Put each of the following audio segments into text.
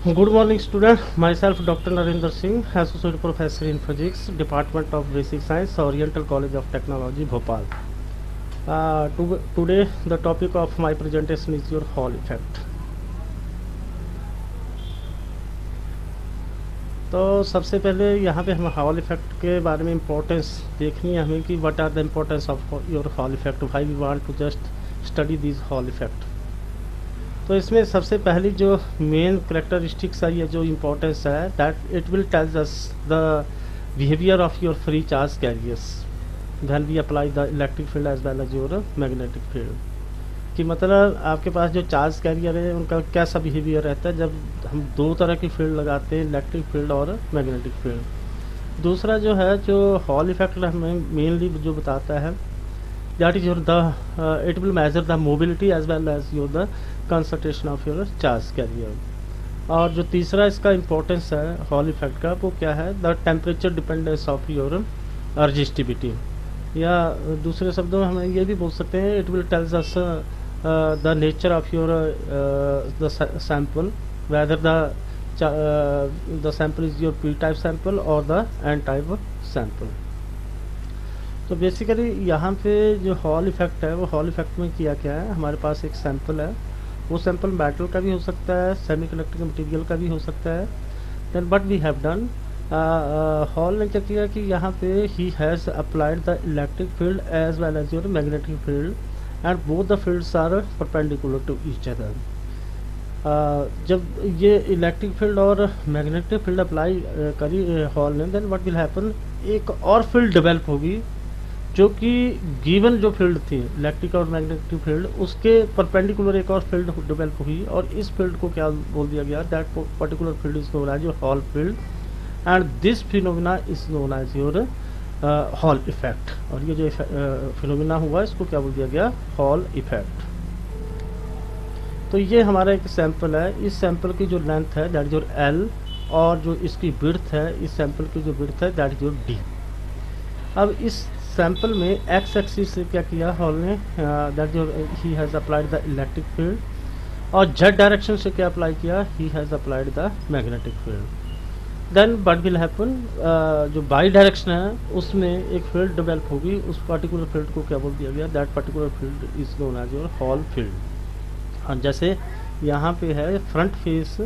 Good morning, student. Myself, Dr. Narendra Singh, Associate Professor in Physics, Department of Basic Science, Oriental College of Technology, Bhopal. Today, the topic of my presentation is your Hall effect. तो सबसे पहले यहाँ पे हम hall effect के बारे में importance देखनी है हमें कि what are the importance of your Hall effect, why we want to just study this Hall effect. तो इसमें सबसे पहली जो मेन करेक्टरिस्टिक्स है, ये जो इम्पोर्टेंस है, that it will tells us the behaviour of your free charge carriers when we apply the electric field as well as your magnetic field. कि मतलब आपके पास जो चार्ज कैरियर है उनका कैसा बिहेवियर रहता है जब हम दो तरह की फील्ड लगाते हैं, इलेक्ट्रिक फील्ड और मैग्नेटिक फील्ड। दूसरा जो है, जो हॉल इफेक्ट हमें मेनली जो बताता है, that is your the it will measure the mobility as well as your the concentration of your charge carrier. और जो तीसरा इसका इम्पोर्टेंस है हॉल इफेक्ट का, वो क्या है, the temperature dependence of your resistivity, या दूसरे शब्दों में हम ये भी बोल सकते हैं, it will tells us the nature of your the sample, whether the sample is your p type sample or the n type sample। तो बेसिकली यहाँ पे जो हॉल इफेक्ट है, वो हॉल इफेक्ट में किया क्या है, हमारे पास एक सैंपल है, वो सैंपल मेटल का भी हो सकता है, सेमीकंडक्टर मटेरियल का भी हो सकता है। Then what we have done, Hall ने क्या किया कि यहाँ पे he has applied the electric field as well as your magnetic field and both the fields are perpendicular to each other. जब ये इलेक्ट्रिक फील्ड और मैग्नेटिक फील्ड अप्लाई करी हॉल ने, देन व्हाट विल हैपन, एक और field develop होगी जो कि गिवन जो फील्ड थी इलेक्ट्रिक और मैग्नेटिक फील्ड, उसके परपेंडिकुलर एक और फील्ड डेवलप हुई, और इस फील्ड को क्या बोल दिया गया, that particular field is known as your Hall field and this phenomena is known as your Hall effect. और ये जो फिनोमिना हुआ इसको क्या बोल दिया गया, हॉल इफेक्ट। तो ये हमारा एक सैंपल है, इस सैंपल की जो लेंथ है दैट इज योर एल, और जो इसकी विड्थ है, इस सैंपल की जो विड्थ है दैट इज योर डी। अब इस सैंपल में एक्स एक्सिस से क्या किया हॉल ने, that your he has applied the electric field, और जेड डायरेक्शन से क्या अप्लाई किया, he has applied the magnetic field. Then what will happen, जो बाई डायरेक्शन है उसमें एक फील्ड डेवलप होगी, उस पर्टिकुलर फील्ड को क्या बोल दिया गया, that particular field is known as your Hall field. और जैसे यहाँ पे है फ्रंट फेस,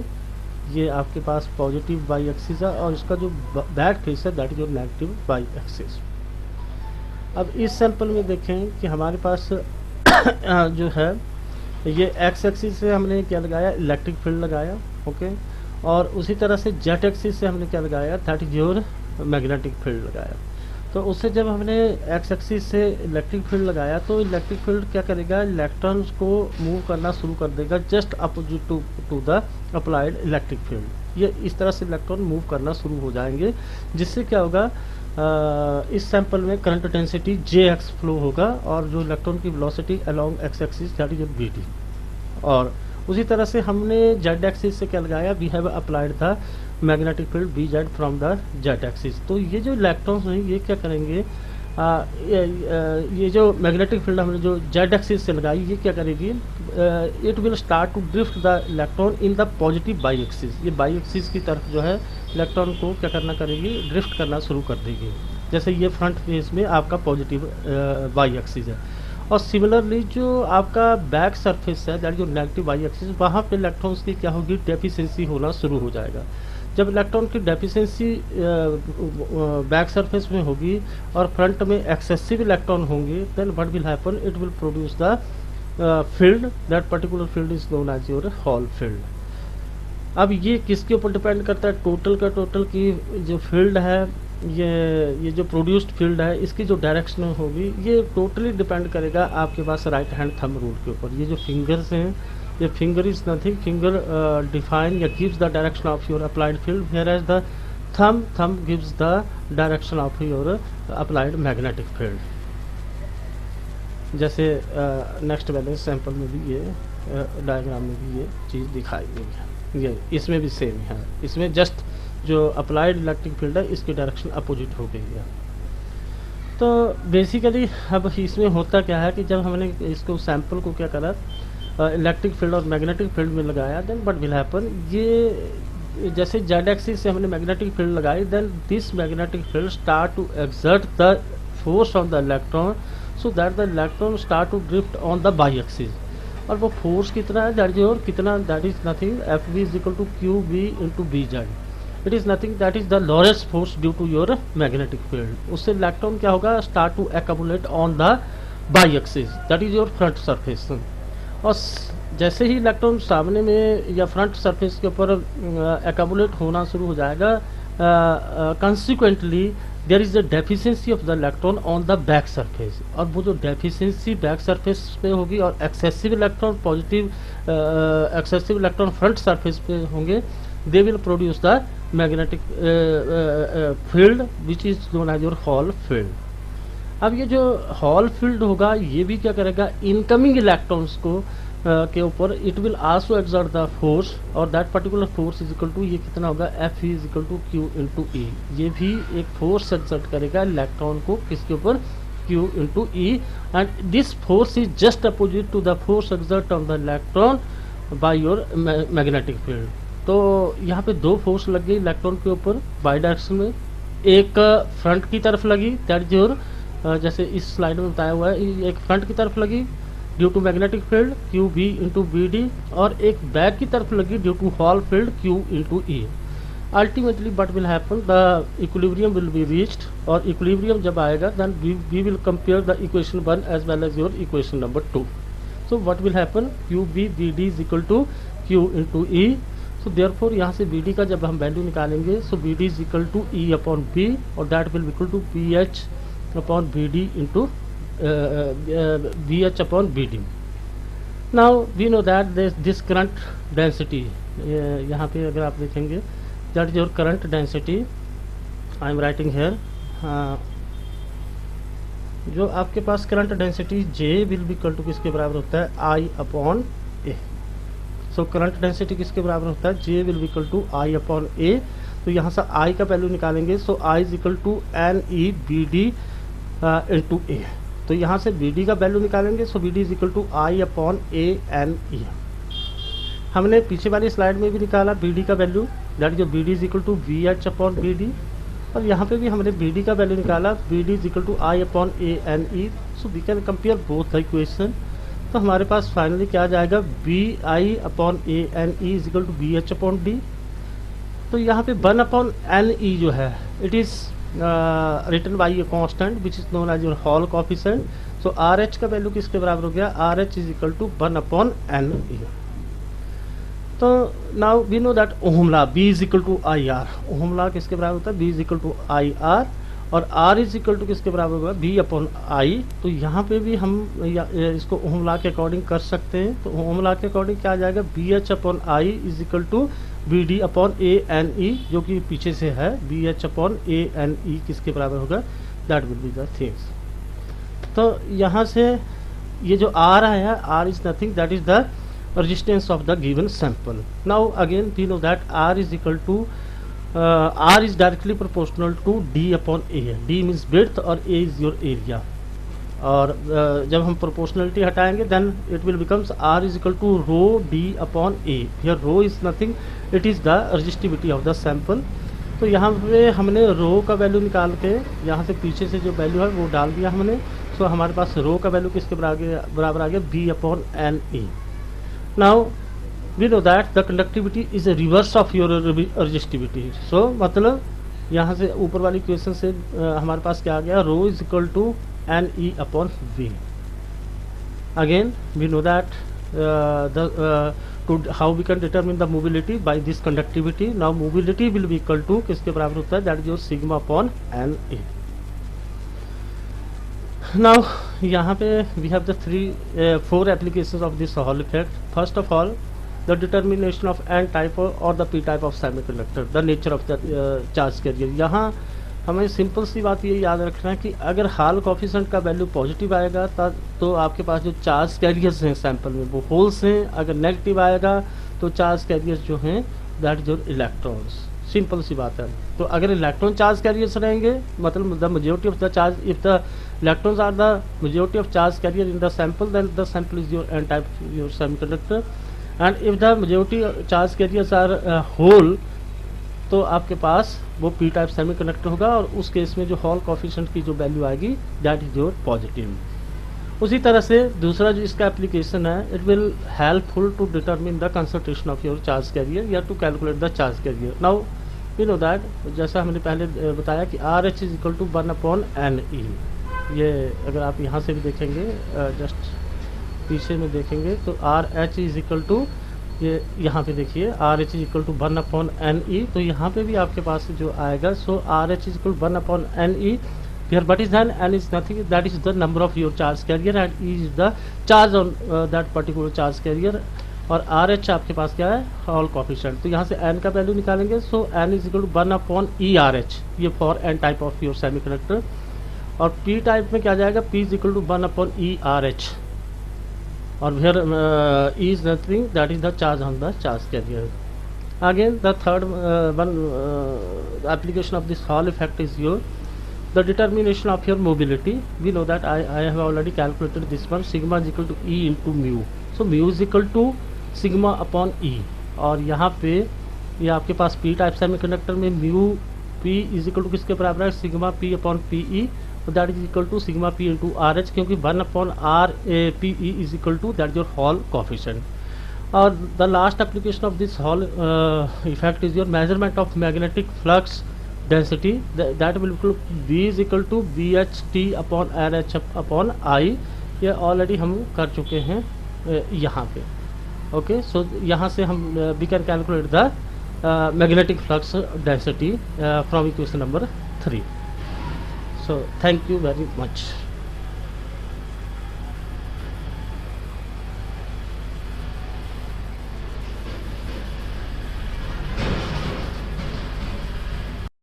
ये आपके पास पॉजिटिव बाई एक्सिस है, और इसका जो बैक फेस है that is your negative by axis. अब इस सैंपल में देखें कि हमारे पास जो है, ये एक्स एक्सिस से हमने क्या लगाया, इलेक्ट्रिक फील्ड लगाया, ओके, और उसी तरह से जेट एक्सिस से हमने क्या लगाया, that is your magnetic field लगाया। तो उससे जब हमने एक्स एक्सिस से इलेक्ट्रिक फील्ड लगाया, तो इलेक्ट्रिक फील्ड क्या करेगा, इलेक्ट्रॉन्स को मूव करना शुरू कर देगा just opposite to the applied electric field. ये इस तरह से इलेक्ट्रॉन मूव करना शुरू हो जाएंगे, जिससे क्या होगा, इस सैंपल में current density J X flow होगा, और जो इलेक्ट्रॉन की velocity along X axis that is your B D. और उसी तरह से हमने जेड एक्सिस से क्या लगाया, we have applied the magnetic field B Z from the Z axis. तो ये जो इलेक्ट्रॉन्स हैं ये क्या करेंगे, ये जो मैग्नेटिक फील्ड हमने जो जेड एक्सिस से लगाई, ये क्या करेगी, it will start to drift the electron in the positive Y axis. ये बाई एक्सिस की तरफ जो है इलेक्ट्रॉन को क्या करना करेगी, ड्रिफ्ट करना शुरू कर देगी। जैसे ये फ्रंट फेस में आपका पॉजिटिव बाई एक्सिस है, और सिमिलरली जो आपका बैक सरफेस है दैट जो नेगेटिव बाई एक्सिस, वहाँ पे इलेक्ट्रॉन्स की क्या होगी, डेफिशिएंसी होना शुरू हो जाएगा। जब इलेक्ट्रॉन की डेफिशिएंसी बैक सरफेस में होगी और फ्रंट में एक्सेसिव इलेक्ट्रॉन होंगे, then what will happen, it will produce the field, that particular field is known as your Hall field. अब ये किसके ऊपर डिपेंड करता है, टोटल का टोटल की जो फील्ड है, ये जो प्रोड्यूस्ड फील्ड है, इसकी जो डायरेक्शन होगी, ये टोटली डिपेंड करेगा आपके पास राइट हैंड थंब रूल के ऊपर। ये जो फिंगर्स हैं, ये finger is nothing, finger define या gives the direction of your applied field, where as the thumb gives the direction of your applied magnetic field. जैसे नेक्स्ट बैलेंस सैंपल में भी ये डायग्राम में भी ये चीज़ दिखाई गई है, ये इसमें भी सेम है, इसमें जस्ट जो अप्लाइड इलेक्ट्रिक फील्ड है इसकी डायरेक्शन अपोजिट हो गई है। तो बेसिकली अब इसमें होता क्या है कि जब हमने इसको सैंपल को क्या करा, इलेक्ट्रिक फील्ड और मैग्नेटिक फील्ड में लगाया, देन व्हाट विल हैपन, ये जैसे जेड एक्सिस से हमने मैग्नेटिक फील्ड लगाई, then this magnetic field start to exert the force on the electron so that the electron start to drift on the Y axis. और वो force कितना है, that is और कितना, that is nothing F B is equal to Q B into B Z. It is nothing that is the lowest force due to your magnetic field. उससे electron क्या होगा, start to accumulate on the Y axis, that is your front surface. और जैसे ही electron सामने में या front surface के ऊपर एक्यूमुलेट होना शुरू हो जाएगा, consequently there is the deficiency of the electron on the back surface. और वो जो डेफिशिएंसी बैक सरफेस पे होगी और excessive electron positive, excessive electron front surface पे होंगे, they will produce the magnetic field which is known as your Hall field. अब ये जो हॉल फील्ड होगा ये भी क्या करेगा, इनकमिंग इलेक्ट्रॉन्स को के ऊपर it will also exert the force, और that particular force is equal to, ये कितना होगा, F is equal to Q into E. ये भी एक फोर्स एक्सर्ट करेगा इलेक्ट्रॉन को किसके ऊपर, Q into E, and this force is just opposite to the force exert on the electron by your magnetic field. तो यहाँ पे दो फोर्स लग गई इलेक्ट्रॉन के ऊपर बाई डायरेक्शन में, एक फ्रंट की तरफ लगी, दैट इज योर, जैसे इस स्लाइड में बताया हुआ है, एक फ्रंट की तरफ लगी due to magnetic field Q B into B D, और एक बैक की तरफ लगी due to Hall field Q into E. Ultimately what will happen, the equilibrium will be reached, और इक्विलिब्रियम जब आएगा then we will compare the equation 1 as well as your equation number 2। So what will happen, Q B B D is equal to Q into E. So therefore यहाँ से B D का जब हम value निकालेंगे, so B D is equal to E upon B, और that will equal to B H upon BD into BH upon BD. Now we know that this current density, यहाँ पे अगर आप देखेंगे, that is your current density, I am writing here, जो आपके पास current density J will be equal to किसके बराबर होता है, I upon A। So current density किसके बराबर होता है, J will be equal to I upon A। तो यहाँ से I का वैल्यू निकालेंगे, सो I is equal to NE BD into A. तो यहाँ से बी डी का वैल्यू निकालेंगे, so B D is equal to I upon A N E. हमने पीछे वाली स्लाइड में भी निकाला बी डी का वैल्यू, दैट जो B D is equal to V H upon B D, और यहाँ पे भी हमने बी डी का वैल्यू निकाला, B D is equal to I upon A N E. So we can compare both the equation. तो हमारे पास फाइनली क्या आ जाएगा, B I upon A N E is equal to B H upon D. तो यहाँ पे 1 upon N E जो है, it is written by a constant which is known as your Hall coefficient. So RH का value किसके बराबर हो गया, RH is equal to 1 upon N E। तो now we know that ohm law B is equal to IR, ohm law किसके बराबर होता है, B is equal to IR, और R is equal to किसके बराबर होगा, B upon I। तो यहाँ पे भी हम इसको ओहम लॉ के अकॉर्डिंग कर सकते हैं। तो ओहम लॉ के अकॉर्डिंग क्या आ जाएगा, BH upon I is equal to B D upon A N E, जो कि पीछे से है, B H upon A N E किसके बराबर होगा, that will be the things. तो यहाँ से ये जो आर है, R is nothing that is the resistance of the given sample. Now again we know that R is equal to, R is directly proportional to D upon A. D means breadth और A is your area, और जब हम proportionality हटाएंगे then it will becomes R is equal to rho D upon A. Here rho is nothing, it is the resistivity of the sample. तो यहाँ पे हमने रो का वैल्यू निकाल के यहाँ से पीछे से जो वैल्यू है वो डाल दिया हमने। सो हमारे पास रो का वैल्यू किसके बराबर आ गया, B upon N A. Now we know that the conductivity is a reverse of your resistivity. So मतलब यहाँ से ऊपर वाली इक्वेशन से हमारे पास क्या आ गया, rho is equal to N E upon V. Again we know that how we can determine the mobility by this conductivity. Now mobility will be equal to किसके बराबर होता है, that is your sigma upon n a। Now यहाँ पे we have the four applications of this Hall effect. First of all, the determination of n type or the p type of semiconductor, the nature of the charge carrier। यहाँ हमें simple सी बात ये याद रखना है कि अगर हॉल कोफिशिएंट का वैल्यू पॉजिटिव आएगा तो आपके पास जो चार्ज कैरियर्स हैं सैंपल में वो होल्स हैं, अगर नेगेटिव आएगा तो चार्ज कैरियर्स जो हैं that is your electrons. Simple सी बात है। तो अगर इलेक्ट्रॉन चार्ज कैरियर्स रहेंगे, मतलब the majority of the charge, if the electrons are the majority of charge carrier in the sample, then the sample is your n type your semiconductor. And if the majority charge carriers are whole, तो आपके पास वो p type semiconductor होगा, और उस case में जो hall coefficient की जो वैल्यू आएगी दैट इज योर पॉजिटिव। उसी तरह से दूसरा जो इसका एप्लीकेशन है, it will helpful to determine the concentration of your charge carrier या to calculate the charge carrier. Now we know that, जैसा हमने पहले बताया कि RH is equal to 1/NE। ये अगर आप यहाँ से भी देखेंगे, जस्ट पीछे में देखेंगे तो RH इज इक्वल टू, ये यहाँ पे देखिए RH is equal to 1/NE, तो यहाँ पे भी आपके पास जो आएगा, सो RH is equal 1/NE। Here what is then? N is nothing, that is the number of your charge carrier, and E is the charge on that particular charge carrier, और RH आपके पास क्या है, हॉल कोफिशिएंट। तो यहाँ से N का value निकालेंगे, so N is equal to 1/ERH, ये for N type of your semiconductor. और P टाइप में क्या जाएगा, P is equal to 1/ERH, और here E is nothing, that is the charge on the charge carrier. Again the third one application of this Hall effect is your the determination of your mobility. We know that I have already calculated this one, sigma is equal to E into mu, so mu is equal to sigma upon E, और यहाँ पे ये आपके पास P type semiconductor में mu P is equal to किसके बराबर है, सिग्मा P अपॉन PE, तो that is equal to sigma P into RH, क्योंकि 1/RPE is equal to that your Hall coefficient. और the last application of this Hall effect is your measurement of magnetic flux density, that will B is equal to BHT upon RH upon I। ये already हम कर चुके हैं यहाँ पे। Okay, सो यहाँ से हम we can calculate the magnetic flux density from equation number 3। So thank you very much.